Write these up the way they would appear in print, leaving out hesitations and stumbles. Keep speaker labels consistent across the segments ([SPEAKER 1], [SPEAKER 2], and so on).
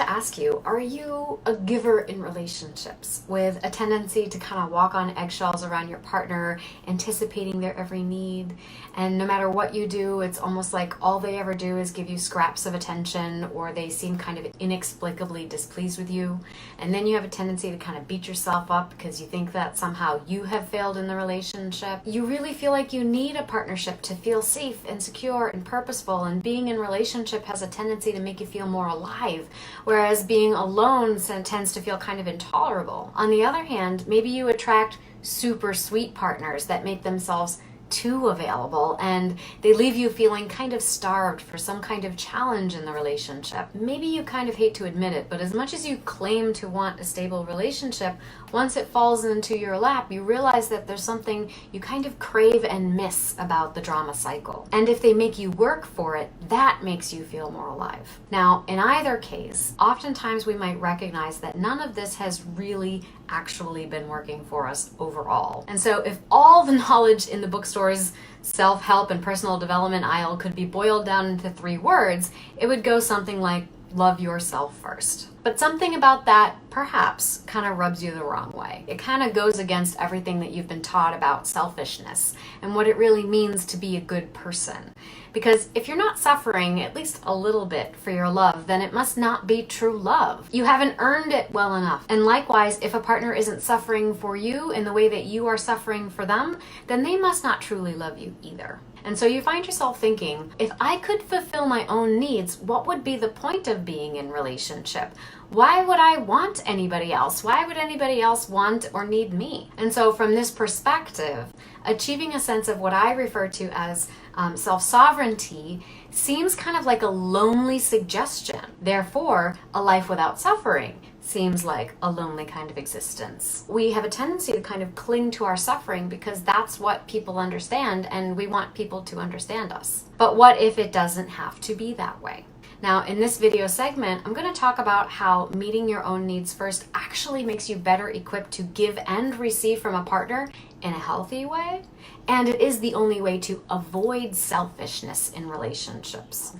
[SPEAKER 1] to ask you, are you a giver in relationships with a tendency to kind of walk on eggshells around your partner, anticipating their every need? And no matter what you do, it's almost like all they ever do is give you scraps of attention, or they seem kind of inexplicably displeased with you. And then you have a tendency to kind of beat yourself up because you think that somehow you have failed in the relationship. You really feel like you need a partnership to feel safe and secure and purposeful, and being in relationship has a tendency to make you feel more alive, whereas being alone tends to feel kind of intolerable. On the other hand, maybe you attract super sweet partners that make themselves too available, and they leave you feeling kind of starved for some kind of challenge in the relationship. Maybe you kind of hate to admit it, but as much as you claim to want a stable relationship, once it falls into your lap, you realize that there's something you kind of crave and miss about the drama cycle. And if they make you work for it, that makes you feel more alive. Now, in either case, oftentimes we might recognize that none of this has really actually been working for us overall. And so if all the knowledge in the bookstore's self-help and personal development aisle could be boiled down into 3 words, it would go something like, love yourself first. But something about that perhaps kind of rubs you the wrong way. It kind of goes against everything that you've been taught about selfishness and what it really means to be a good person. Because if you're not suffering at least a little bit for your love, then it must not be true love. You haven't earned it well enough. And likewise, if a partner isn't suffering for you in the way that you are suffering for them, then they must not truly love you either. And so you find yourself thinking, if I could fulfill my own needs, what would be the point of being in relationship? Why would I want anybody else? Why would anybody else want or need me? And so from this perspective, achieving a sense of what I refer to as self-sovereignty seems kind of like a lonely suggestion. Therefore, a life without suffering seems like a lonely kind of existence. We have a tendency to kind of cling to our suffering because that's what people understand, and we want people to understand us. But what if it doesn't have to be that way? Now, in this video segment, I'm going to talk about how meeting your own needs first actually makes you better equipped to give and receive from a partner in a healthy way, and it is the only way to avoid selfishness in relationships.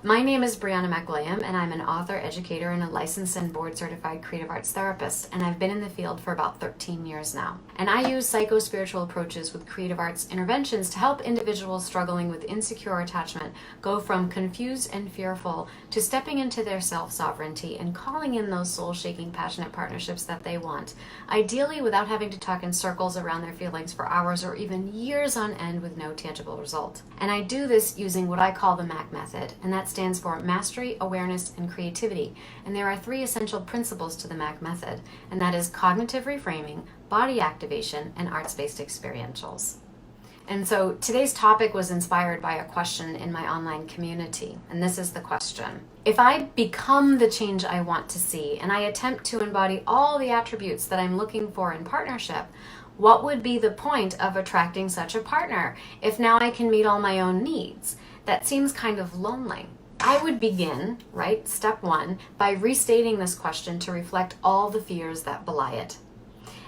[SPEAKER 1] My name is Brianna McWilliam, and I'm an author, educator, and a licensed and board-certified creative arts therapist, and I've been in the field for about 13 years now. And I use psycho-spiritual approaches with creative arts interventions to help individuals struggling with insecure attachment go from confused and fearful to stepping into their self-sovereignty and calling in those soul-shaking, passionate partnerships that they want, ideally without having to talk in circles around their feelings for hours or even years on end with no tangible result. And I do this using what I call the MAC method, and that stands for Mastery, Awareness, and Creativity. And there are 3 essential principles to the MAC method, and that is cognitive reframing, body activation, and arts-based experientials. And so today's topic was inspired by a question in my online community, and this is the question. If I become the change I want to see, and I attempt to embody all the attributes that I'm looking for in partnership, what would be the point of attracting such a partner if now I can meet all my own needs? That seems kind of lonely. I would begin, right, step 1, by restating this question to reflect all the fears that belie it.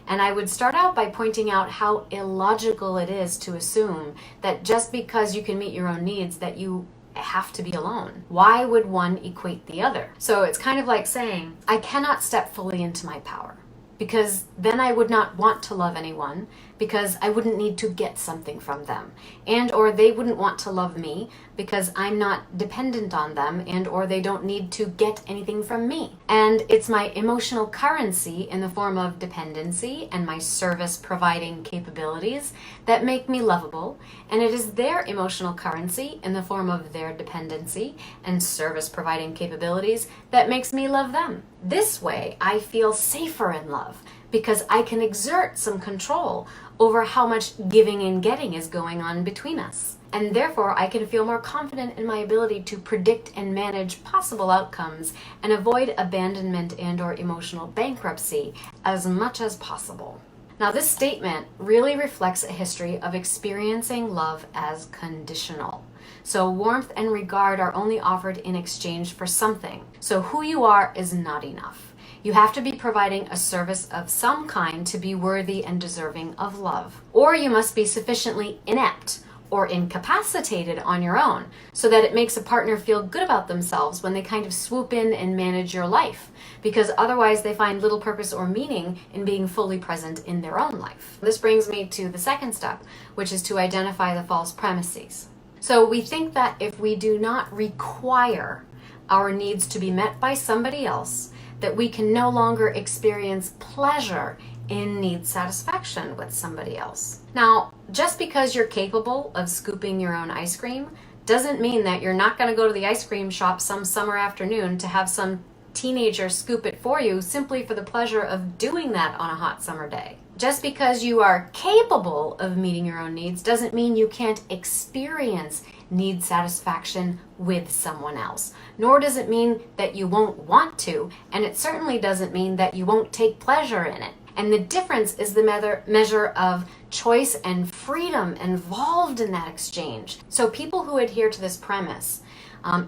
[SPEAKER 1] And I would start out by pointing out how illogical it is to assume that just because you can meet your own needs that you have to be alone. Why would one equate the other? So it's kind of like saying, I cannot step fully into my power, because then I would not want to love anyone, because I wouldn't need to get something from them, and or they wouldn't want to love me because I'm not dependent on them, and or they don't need to get anything from me. And it's my emotional currency in the form of dependency and my service providing capabilities that make me lovable, and it is their emotional currency in the form of their dependency and service providing capabilities that makes me love them. This way I feel safer in love, because I can exert some control over how much giving and getting is going on between us. And therefore, I can feel more confident in my ability to predict and manage possible outcomes and avoid abandonment and or emotional bankruptcy as much as possible. Now, this statement really reflects a history of experiencing love as conditional. So warmth and regard are only offered in exchange for something. So who you are is not enough. You have to be providing a service of some kind to be worthy and deserving of love. Or you must be sufficiently inept or incapacitated on your own, so that it makes a partner feel good about themselves when they kind of swoop in and manage your life, because otherwise they find little purpose or meaning in being fully present in their own life. This brings me to the second step, which is to identify the false premises. So we think that if we do not require our needs to be met by somebody else, that we can no longer experience pleasure in need satisfaction with somebody else. Now, just because you're capable of scooping your own ice cream doesn't mean that you're not going to go to the ice cream shop some summer afternoon to have some teenager scoop it for you simply for the pleasure of doing that on a hot summer day. Just because you are capable of meeting your own needs doesn't mean you can't experience need satisfaction with someone else. Nor does it mean that you won't want to, and it certainly doesn't mean that you won't take pleasure in it. And the difference is the measure of choice and freedom involved in that exchange. So people who adhere to this premise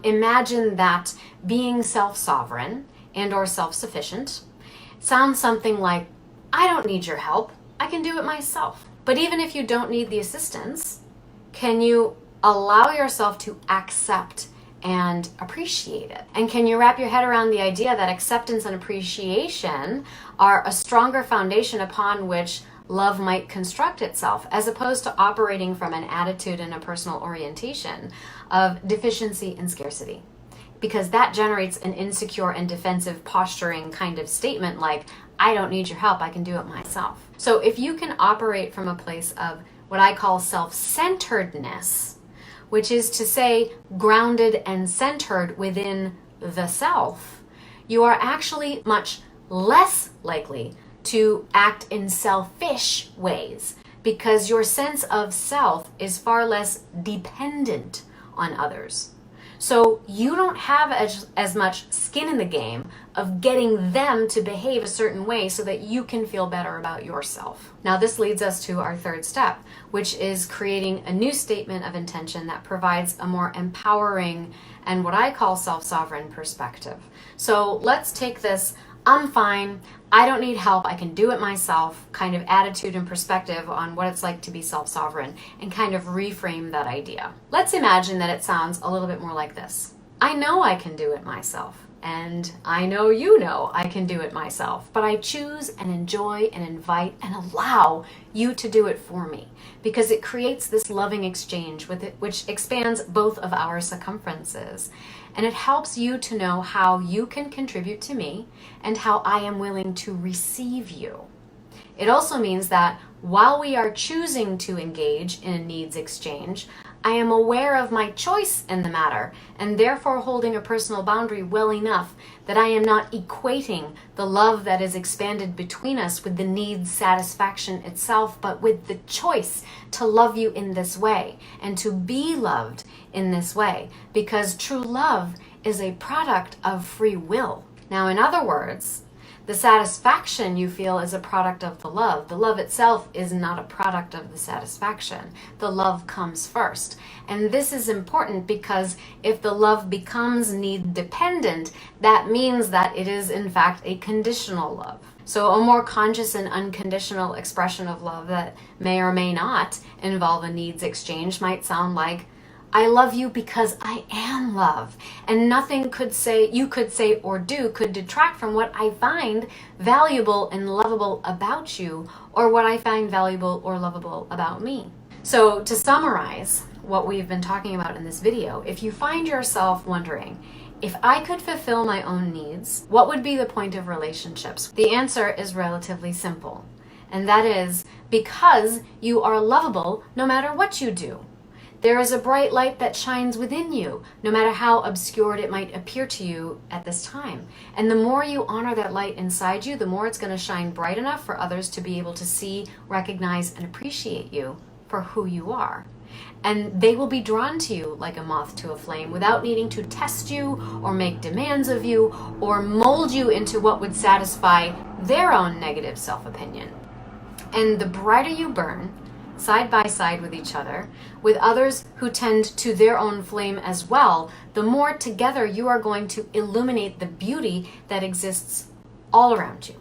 [SPEAKER 1] imagine that being self-sovereign and or self-sufficient sounds something like, I don't need your help, I can do it myself. But even if you don't need the assistance, can you allow yourself to accept and appreciate it? And can you wrap your head around the idea that acceptance and appreciation are a stronger foundation upon which love might construct itself, as opposed to operating from an attitude and a personal orientation of deficiency and scarcity? Because that generates an insecure and defensive posturing kind of statement like, I don't need your help, I can do it myself. So if you can operate from a place of what I call self-centeredness, which is to say grounded and centered within the self, you are actually much less likely to act in selfish ways, because your sense of self is far less dependent on others. So you don't have as much skin in the game of getting them to behave a certain way so that you can feel better about yourself. Now this leads us to our third step, which is creating a new statement of intention that provides a more empowering and what I call self-sovereign perspective. So let's take this I'm fine, I don't need help, I can do it myself kind of attitude and perspective on what it's like to be self-sovereign, and kind of reframe that idea. Let's imagine that it sounds a little bit more like this. I know I can do it myself, and I know you know I can do it myself, but I choose and enjoy and invite and allow you to do it for me, because it creates this loving exchange with it, which expands both of our circumferences. And it helps you to know how you can contribute to me and how I am willing to receive you. It also means that while we are choosing to engage in a needs exchange, I am aware of my choice in the matter, and therefore holding a personal boundary well enough that I am not equating the love that is expanded between us with the needs satisfaction itself, but with the choice to love you in this way and to be loved in this way, because true love is a product of free will. Now, in other words, the satisfaction you feel is a product of the love. The love itself is not a product of the satisfaction. The love comes first. And this is important because if the love becomes need dependent, that means that it is in fact a conditional love. So a more conscious and unconditional expression of love that may or may not involve a needs exchange might sound like, I love you because I am love, and nothing you could say or do could detract from what I find valuable and lovable about you, or what I find valuable or lovable about me. So to summarize what we've been talking about in this video, if you find yourself wondering, if I could fulfill my own needs, what would be the point of relationships? The answer is relatively simple, and that is because you are lovable no matter what you do. There is a bright light that shines within you, no matter how obscured it might appear to you at this time. And the more you honor that light inside you, the more it's going to shine bright enough for others to be able to see, recognize, and appreciate you for who you are. And they will be drawn to you like a moth to a flame without needing to test you or make demands of you or mold you into what would satisfy their own negative self-opinion. And the brighter you burn, side by side with each other, with others who tend to their own flame as well, the more together you are going to illuminate the beauty that exists all around you.